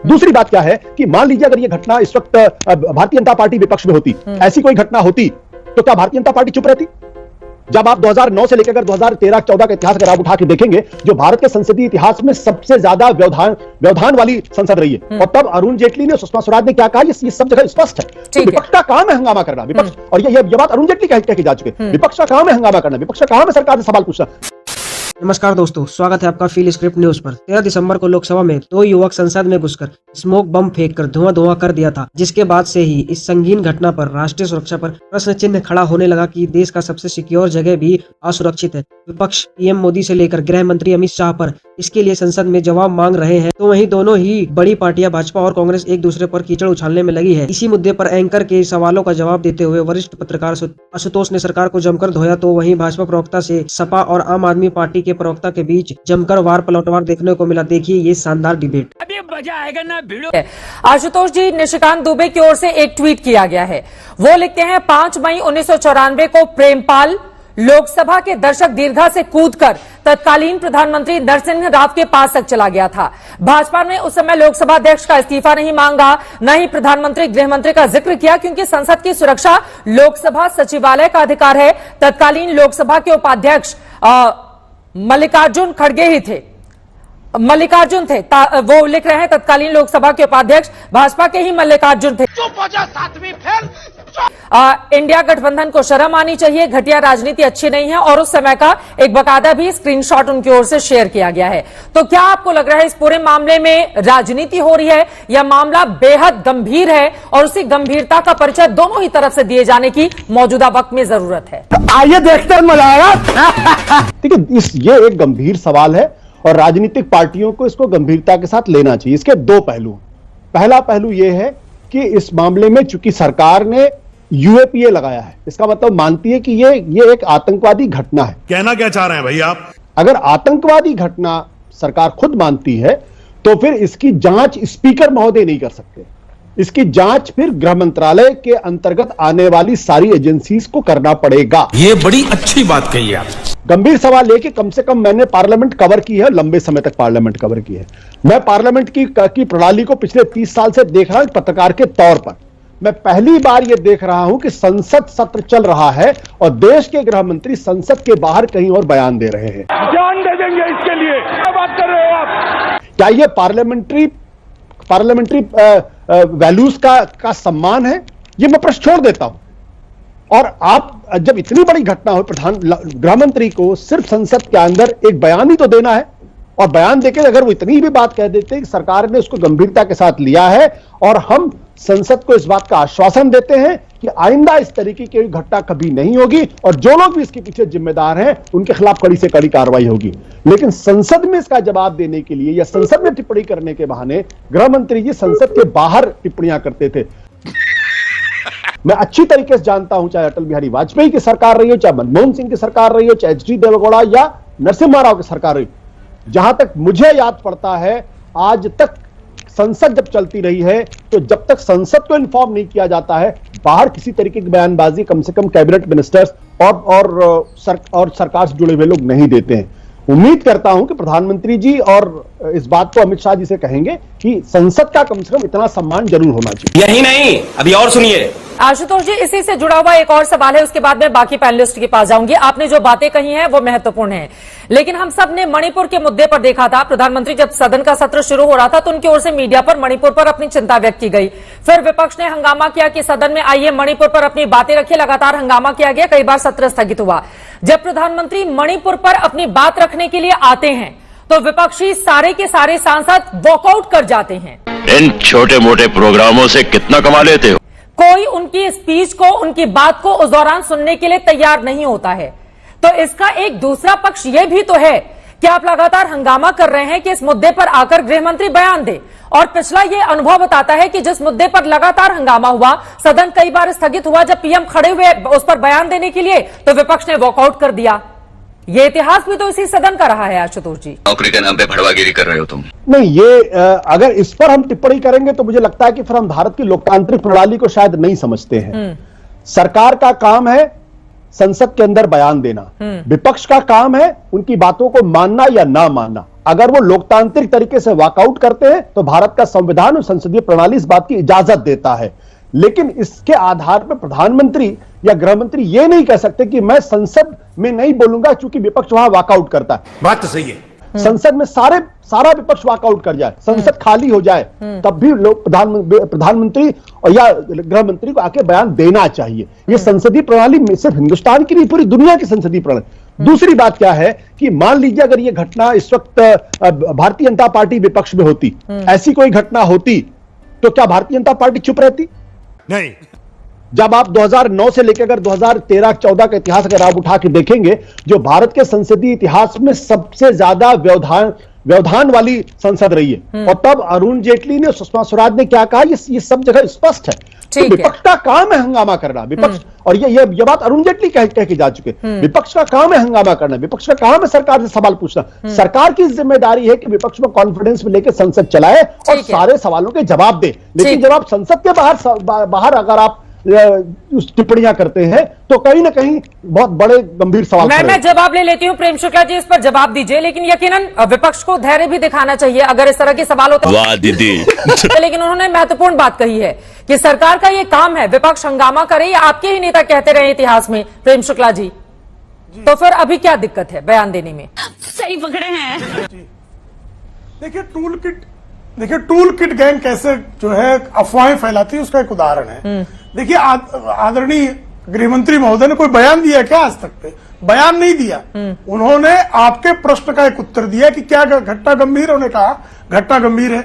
दूसरी बात क्या है कि मान लीजिए अगर ये घटना इस वक्त भारतीय जनता पार्टी विपक्ष में होती, ऐसी कोई घटना होती, तो क्या भारतीय जनता पार्टी चुप रहती? जब आप 2009 से लेकर 2013-14 का इतिहास अगर आप उठा के देखेंगे, जो भारत के संसदीय इतिहास में सबसे ज्यादा व्यवधान वाली संसद रही है, और तब अरुण जेटली ने, सुषमा स्वराज ने क्या कहा, ये सब जगह स्पष्ट है। तो विपक्ष का काम है हंगामा करना, विपक्ष, और ये बात अरुण जेटली कह के जा चुके, विपक्ष का काम है हंगामा करना, विपक्ष का काम है सरकार से सवाल पूछना। नमस्कार दोस्तों, स्वागत है आपका फील स्क्रिप्ट न्यूज पर। 13 दिसंबर को लोकसभा में 2 युवक संसद में घुसकर स्मोक बम फेंककर धुआं कर दिया था, जिसके बाद से ही इस संगीन घटना पर राष्ट्रीय सुरक्षा पर प्रश्न चिन्ह खड़ा होने लगा कि देश का सबसे सिक्योर जगह भी असुरक्षित है। विपक्ष पीएम मोदी से लेकर गृह मंत्री अमित शाह पर इसके लिए संसद में जवाब मांग रहे हैं, तो वहीं दोनों ही बड़ी पार्टियां भाजपा और कांग्रेस एक दूसरे पर कीचड़ उछालने में लगी है। इसी मुद्दे पर एंकर के सवालों का जवाब देते हुए वरिष्ठ पत्रकार आशुतोष ने सरकार को जमकर धोया, तो वहीं भाजपा प्रवक्ता से सपा और आम आदमी पार्टी के प्रवक्ता के बीच जमकर वार पलटवार देखने को मिला। देखिए ये शानदार डिबेट। अभी मजा आएगा ना वीडियो। आशुतोष जी, निशिकांत दुबे की ओर से एक ट्वीट किया गया है। वो लिखते हैं 5 मई 1994 को प्रेमपाल लोकसभा के दर्शक दीर्घा से कूदकर तत्कालीन प्रधानमंत्री नरसिंह राव के पास तक चला गया था। भाजपा ने उस समय लोकसभा अध्यक्ष का इस्तीफा नहीं मांगा, न ही प्रधानमंत्री गृह मंत्री का जिक्र किया, क्योंकि संसद की सुरक्षा लोकसभा सचिवालय का अधिकार है। तत्कालीन लोकसभा के उपाध्यक्ष मल्लिकार्जुन खड़गे ही थे, मल्लिकार्जुन थे। वो लिख रहे हैं तत्कालीन लोकसभा के उपाध्यक्ष भाजपा के ही मल्लिकार्जुन थे। इंडिया गठबंधन को शर्म आनी चाहिए, घटिया राजनीति अच्छी नहीं है, और उस समय का एक बकायदा भी स्क्रीनशॉट उनकी ओर से शेयर किया गया है। तो क्या आपको लग रहा है इस पूरे मामले में राजनीति हो रही है, या मामला बेहद गंभीर है और उसी गंभीरता का परिचय दोनों ही तरफ से दिए जाने की मौजूदा वक्त में जरूरत है? आइए देखते हैं, मजा आएगा। ठीक है, ये एक गंभीर सवाल है और राजनीतिक पार्टियों को इसको गंभीरता के साथ लेना चाहिए। इसके 2 पहलू। पहला पहलू यह है कि इस मामले में चूंकि सरकार ने यूएपीए लगाया है, इसका मतलब मानती है कि ये एक आतंकवादी घटना है। कहना क्या चाह रहे हैं भाई आप? अगर आतंकवादी घटना सरकार खुद मानती है, तो फिर इसकी जांच स्पीकर महोदय नहीं कर सकते। इसकी जांच फिर गृह मंत्रालय के अंतर्गत आने वाली सारी एजेंसीज को करना पड़ेगा। ये बड़ी अच्छी बात कही आप। गंभीर सवाल है कि कम से कम मैंने पार्लियामेंट कवर की है, लंबे समय तक पार्लियामेंट कवर की है। मैं पार्लियामेंट की प्रणाली को पिछले 30 साल से देख रहा हूं पत्रकार के तौर पर। मैं पहली बार यह देख रहा हूं कि संसद सत्र चल रहा है और देश के गृह मंत्री संसद के बाहर कहीं और बयान दे रहे हैं। जान दे देंगे इसके लिए। क्या बात कर रहे हो आप? क्या यह पार्लियामेंट्री वैल्यूज का सम्मान है? यह मैं प्रश्न छोड़ देता हूं। और आप जब इतनी बड़ी घटना हो, गृह मंत्री को सिर्फ संसद के अंदर एक बयान ही तो देना है, और बयान देकर अगर वो इतनी भी बात कह देते हैं कि सरकार ने उसको गंभीरता के साथ लिया है, और हम संसद को इस बात का आश्वासन देते हैं कि आइंदा इस तरीके की घटना कभी नहीं होगी, और जो लोग भी इसके पीछे जिम्मेदार हैं उनके खिलाफ कड़ी से कड़ी कार्रवाई होगी। लेकिन संसद में इसका जवाब देने के लिए या संसद में टिप्पणी करने के बहाने गृह मंत्री जी संसद के बाहर टिप्पणियां करते थे। मैं अच्छी तरीके से जानता हूं, चाहे अटल बिहारी वाजपेयी की सरकार रही हो, चाहे मनमोहन सिंह की सरकार रही हो, चाहे एच डी देवेगौड़ा या नरसिम्हा राव की सरकार रही, जहां तक मुझे याद पड़ता है, आज तक संसद जब चलती रही है, तो जब तक संसद को इन्फॉर्म नहीं किया जाता है, बाहर किसी तरीके की बयानबाजी कम से कम कैबिनेट मिनिस्टर्स और सरकार से जुड़े हुए लोग नहीं देते हैं। उम्मीद करता हूं कि प्रधानमंत्री जी और इस बात को अमित शाह जी से कहेंगे कि संसद का कम से कम इतना सम्मान जरूर होना चाहिए। यही नहीं, अभी और सुनिए। आशुतोष जी, इसी से जुड़ा हुआ एक और सवाल है, उसके बाद मैं बाकी पैनलिस्ट के पास जाऊंगी। आपने जो बातें कही हैं वो महत्वपूर्ण है, लेकिन हम सब ने मणिपुर के मुद्दे पर देखा था। प्रधानमंत्री जब सदन का सत्र शुरू हो रहा था तो उनकी ओर से मीडिया पर मणिपुर पर अपनी चिंता व्यक्त की गई। फिर विपक्ष ने हंगामा किया कि सदन में आइए मणिपुर पर अपनी बातें रखिए। लगातार हंगामा किया गया, कई बार सत्र स्थगित हुआ। जब प्रधानमंत्री मणिपुर पर अपनी बात रखने के लिए आते हैं तो विपक्षी सारे के सारे सांसद वॉकआउट कर जाते हैं। इन छोटे मोटे प्रोग्रामों से कितना कमा लेते हो? कोई उनकी स्पीच को, उनकी बात को उस दौरान सुनने के लिए तैयार नहीं होता है। तो इसका एक दूसरा पक्ष यह भी तो है कि आप लगातार हंगामा कर रहे हैं कि इस मुद्दे पर आकर गृह मंत्री बयान दे, और पिछला यह अनुभव बताता है कि जिस मुद्दे पर लगातार हंगामा हुआ, सदन कई बार स्थगित हुआ, जब पीएम खड़े हुए उस पर बयान देने के लिए तो विपक्ष ने वॉकआउट कर दिया। ये इतिहास भी तो इसी सदन का रहा है। आशुतोष जी, नौकरी के नाम पे भड़वागिरी कर रहे हो तुम। नहीं, ये अगर इस पर हम टिप्पणी करेंगे तो मुझे लगता है कि फिर हम भारत की लोकतांत्रिक प्रणाली को शायद नहीं समझते हैं। सरकार का काम है संसद के अंदर बयान देना, विपक्ष का काम है उनकी बातों को मानना या ना मानना। अगर वो लोकतांत्रिक तरीके से वॉकआउट करते हैं तो भारत का संविधान और संसदीय प्रणाली इस बात की इजाजत देता है। लेकिन इसके आधार पर प्रधानमंत्री या गृह मंत्री यह नहीं कह सकते कि मैं संसद में नहीं बोलूंगा क्योंकि विपक्ष वहां वॉकआउट करता है। बात तो सही है। संसद में सारा विपक्ष वॉकआउट कर जाए, संसद खाली हो जाए, तब भी लोग प्रधानमंत्री और या गृह मंत्री को आके बयान देना चाहिए। ये संसदीय प्रणाली सिर्फ हिंदुस्तान की नहीं, पूरी दुनिया की संसदीय प्रणाली। दूसरी बात क्या है कि मान लीजिए अगर ये घटना इस वक्त भारतीय जनता पार्टी विपक्ष में होती, ऐसी कोई घटना होती तो क्या भारतीय जनता पार्टी चुप रहती? नहीं। जब आप 2009 से लेकर अगर 2013-14 का इतिहास अगर आप उठा के देखेंगे, जो भारत के संसदीय इतिहास में सबसे ज्यादा व्यवधान वाली संसद रही है, और तब अरुण जेटली ने, सुषमा स्वराज ने क्या कहा, ये सब जगह स्पष्ट है। तो विपक्ष का काम है हंगामा करना, विपक्ष, और ये बात अरुण जेटली कह के जा चुके। विपक्ष का काम है हंगामा करना, विपक्ष का काम है सरकार से सवाल पूछना। सरकार की जिम्मेदारी है कि विपक्ष में कॉन्फिडेंस में लेकर संसद चलाए और सारे सवालों के जवाब दे। लेकिन जब आप संसद के बाहर अगर आप टिप्पणियां करते हैं तो कहीं ना कहीं बहुत बड़े गंभीर सवाल। मैं जवाब ले लेती हूँ, प्रेम शुक्ला जी इस पर जवाब दीजिए। लेकिन यकीनन विपक्ष को धैर्य भी दिखाना चाहिए अगर इस तरह के सवाल होते हैं। वाह दीदी। लेकिन उन्होंने महत्वपूर्ण बात कही है कि सरकार का ये काम है, विपक्ष हंगामा करे, ये आपके ही नेता कहते रहे इतिहास में, प्रेम शुक्ला जी। तो फिर अभी क्या दिक्कत है बयान देने में? सही पकड़े हैं। देखिए टूल किट गैंग कैसे जो है अफवाहें फैलाती है उसका एक उदाहरण है। देखिए आदरणीय गृहमंत्री महोदय ने कोई बयान दिया क्या आज तक पे? बयान नहीं दिया। उन्होंने आपके प्रश्न का एक उत्तर दिया कि क्या घटना गंभीर, उन्होंने कहा घटना गंभीर है।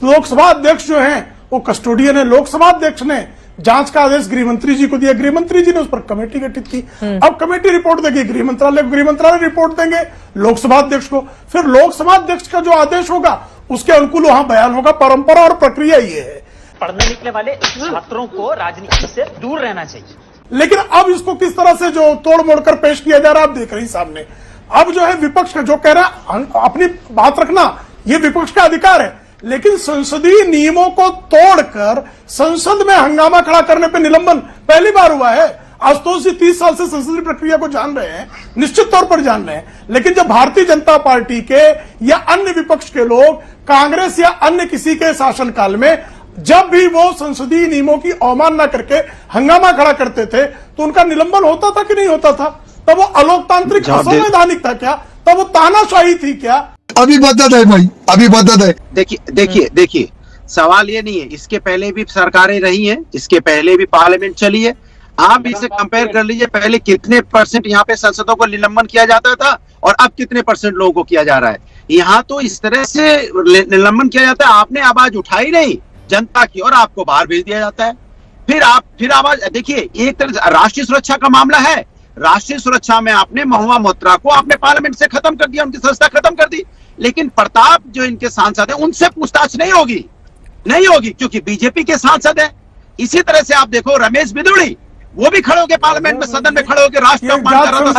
लोकसभा अध्यक्ष जो हैं वो कस्टोडियन है, लोकसभा अध्यक्ष ने जांच का आदेश गृहमंत्री जी को दिया, गृहमंत्री जी ने उस पर कमेटी गठित की। अब कमेटी रिपोर्ट देगी गृह मंत्रालय रिपोर्ट देंगे लोकसभा अध्यक्ष को, फिर लोकसभा अध्यक्ष का जो आदेश होगा उसके अनुकूल वहां बयान होगा। परंपरा और प्रक्रिया ये है। पढ़ने निकले वाले छात्रों को राजनीति से दूर रहना चाहिए। लेकिन अब इसको किस तरह से जो तोड़ मोड़ कर पेश किया जा रहा है आप देख रहे हैं सामने। अब जो है विपक्ष का जो कह रहा है अपनी बात रखना, ये विपक्ष का अधिकार है, लेकिन संसदीय नियमों को तोड़कर संसद में हंगामा खड़ा करने पर निलंबन पहली बार हुआ है। आशुतोष जी 30 साल से संसदीय प्रक्रिया को जान रहे हैं, निश्चित तौर पर जान रहे हैं, लेकिन जब भारतीय जनता पार्टी के या अन्य विपक्ष के लोग कांग्रेस या अन्य किसी के शासनकाल में जब भी वो संसदीय नियमों की अवमानना करके हंगामा खड़ा करते थे तो उनका निलंबन होता था कि नहीं होता था? तब वो अलोकतांत्रिक असंवैधानिक था क्या? तब वो तानाशाही थी क्या? अभी बदत है भाई, अभी बदत है। देखिए सवाल ये नहीं है, इसके पहले भी सरकारें रही हैं, इसके पहले भी पार्लियामेंट चली है। आप इसे कंपेयर कर लीजिए, पहले कितने % यहाँ पे सांसदों को निलंबन किया जाता था और अब कितने % लोगों को किया जा रहा है। यहाँ तो इस तरह से निलंबन किया जाता है, आपने आवाज उठाई नहीं जनता की और आपको बाहर भेज दिया जाता है। फिर आवाज देखिए, एक तरह राष्ट्रीय सुरक्षा का मामला है, राष्ट्रीय सुरक्षा में आपने महुआ मोहत्रा को आपने पार्लियामेंट से खत्म कर दिया, उनकी संस्था खत्म कर दी, लेकिन प्रताप जो इनके सांसद हैं उनसे पूछताछ नहीं होगी क्योंकि बीजेपी के सांसद हैं। इसी तरह से आप देखो रमेश बिदुड़ी, वो भी खड़े होकर पार्लियामेंट में सदन में खड़े होकर राष्ट्र का अपमान कर रहा था,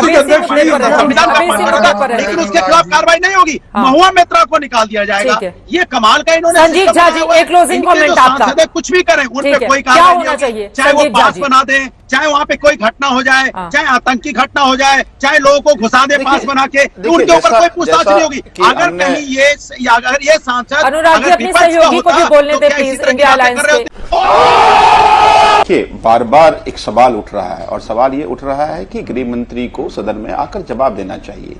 संविधान का अपमान कर रहा था, लेकिन उसके खिलाफ कार्रवाई नहीं होगी। महुआ मोहत्रा को निकाल दिया जाएगा। ये कमाल का इन्होंने संजीव झा जी एक क्लोजिंग कमेंट आपका। कुछ भी करें उन पे कोई कार्रवाई नहीं होगी, चाहे वो पास बना दें, चाहे वहां पे कोई घटना हो जाए, चाहे आतंकी घटना हो जाए, चाहे लोगों को घुसा दे पास बना के, उनके ऊपर कोई पूछताछ नहीं होगी। अगर कहीं ये सांसद अनुराग जी अपने सहयोगी को भी बोलने दें प्लीज, इंडिया अलायंस के। देखिए बार बार एक सवाल उठ रहा है और सवाल ये उठ रहा है कि गृह मंत्री को सदन में आकर जवाब देना चाहिए।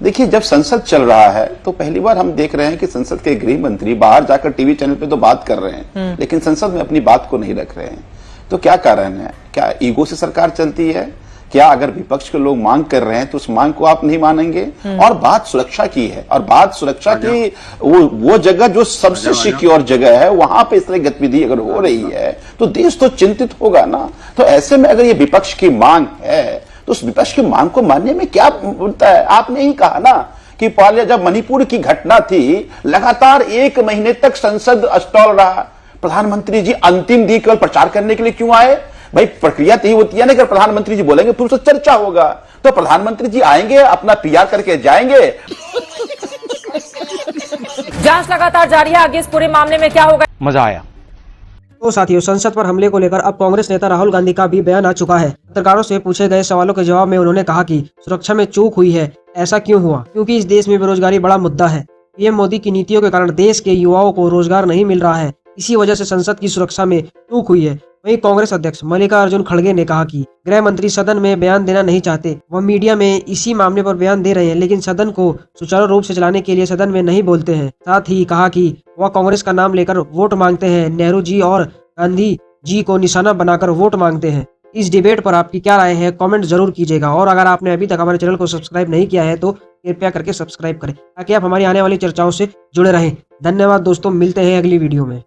देखिए जब संसद चल रहा है तो पहली बार हम देख रहे हैं कि संसद के गृह मंत्री बाहर जाकर टीवी चैनल पे तो बात कर रहे हैं, लेकिन संसद में अपनी बात को नहीं रख रहे हैं। तो क्या कारण है? क्या ईगो से सरकार चलती है? क्या अगर विपक्ष के लोग मांग कर रहे हैं तो उस मांग को आप नहीं मानेंगे? और बात सुरक्षा की है, और बात सुरक्षा की वो जगह जो सबसे सिक्योर जगह है, वहां पे इस तरह गतिविधि अगर हो रही है तो देश तो चिंतित होगा ना। तो ऐसे में अगर ये विपक्ष की मांग है तो उस विपक्ष की मांग को मानने में क्या बोलता है? आपने ही कहा ना कि पहले जब मणिपुर की घटना थी लगातार 1 महीने तक संसद स्टॉल रहा, प्रधानमंत्री जी अंतिम दिन केवल प्रचार करने के लिए क्यों आए? भाई प्रक्रिया तो ही होती है ना कि प्रधानमंत्री जी बोलेंगे फिर उससे चर्चा होगा, तो प्रधानमंत्री जी आएंगे अपना PR करके जाएंगे। जांच लगातार जारी है, आगे इस पूरे मामले में क्या होगा? मजा आया। तो साथियों, संसद पर हमले को लेकर अब कांग्रेस नेता राहुल गांधी का भी बयान आ चुका है। पत्रकारों से पूछे गए सवालों के जवाब में उन्होंने कहा कि सुरक्षा में चूक हुई है। ऐसा क्यों हुआ? क्योंकि इस देश में बेरोजगारी बड़ा मुद्दा है। पीएम मोदी की नीतियों के कारण देश के युवाओं को रोजगार नहीं मिल रहा है। इसी वजह से संसद की सुरक्षा में चूक हुई है। वहीं कांग्रेस अध्यक्ष मल्लिकार्जुन खड़गे ने कहा कि गृह मंत्री सदन में बयान देना नहीं चाहते। वह मीडिया में इसी मामले पर बयान दे रहे हैं, लेकिन सदन को सुचारू रूप से चलाने के लिए सदन में नहीं बोलते हैं। साथ ही कहा कि वह कांग्रेस का नाम लेकर वोट मांगते हैं, नेहरू जी और गांधी जी को निशाना बनाकर वोट मांगते हैं। इस डिबेट पर आपकी क्या राय है, कमेंट जरूर कीजिएगा। और अगर आपने अभी तक हमारे चैनल को सब्सक्राइब नहीं किया है तो कृपया करके सब्सक्राइब करें, ताकि आप हमारी आने वाली चर्चाओं से जुड़े रहें। धन्यवाद दोस्तों, मिलते हैं अगली वीडियो में।